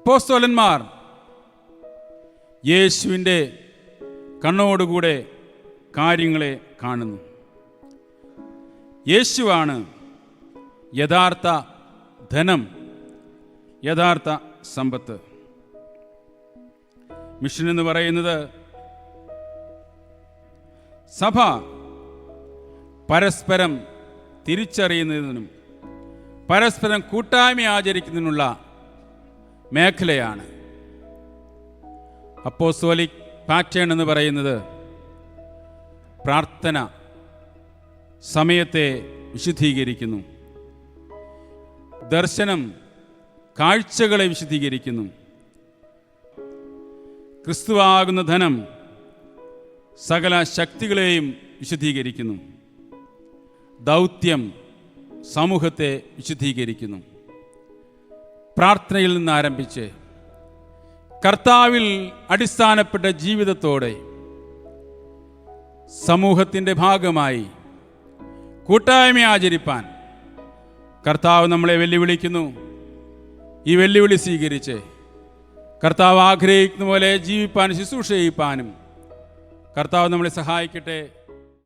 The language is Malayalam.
അപ്പോസ്തലന്മാർ യേശുവിൻ്റെ കണ്ണോടുകൂടെ കാര്യങ്ങളെ കാണുന്നു. യേശുവാണ് യഥാർത്ഥ ധനം, യഥാർത്ഥ സമ്പത്ത്. മിഷൻ എന്ന് പറയുന്നത് സഭ പരസ്പരം തിരിച്ചറിയുന്നതിനും പരസ്പരം കൂട്ടായ്മ ആചരിക്കുന്നതിനുള്ള മേഖലയാണ്. അപ്പോസ്തോലിക് പാറ്റേൺ എന്ന് പറയുന്നത് പ്രാർത്ഥന സമയത്തെ വിശുദ്ധീകരിക്കുന്നു. ദർശനം കാഴ്ചകളെ വിശുദ്ധീകരിക്കുന്നു. ക്രിസ്തുവാകുന്ന ധനം സകല ശക്തികളെയും വിശുദ്ധീകരിക്കുന്നു. ദൗത്യം സമൂഹത്തെ വിശുദ്ധീകരിക്കുന്നു. പ്രാർത്ഥനയിൽ നിന്ന് ആരംഭിച്ച് കർത്താവിൽ അടിസ്ഥാനപ്പെട്ട ജീവിതത്തോടെ സമൂഹത്തിൻ്റെ ഭാഗമായി കൂട്ടായ്മ ആചരിപ്പാൻ കർത്താവ് നമ്മളെ വെല്ലുവിളിക്കുന്നു. ഈ വെല്ലുവിളി സ്വീകരിച്ച് കർത്താവ് ആഗ്രഹിക്കുന്ന പോലെ ജീവിപ്പാനും ശുശ്രൂഷ ചെയ്യിപ്പാനും കർത്താവ് നമ്മളെ സഹായിക്കട്ടെ.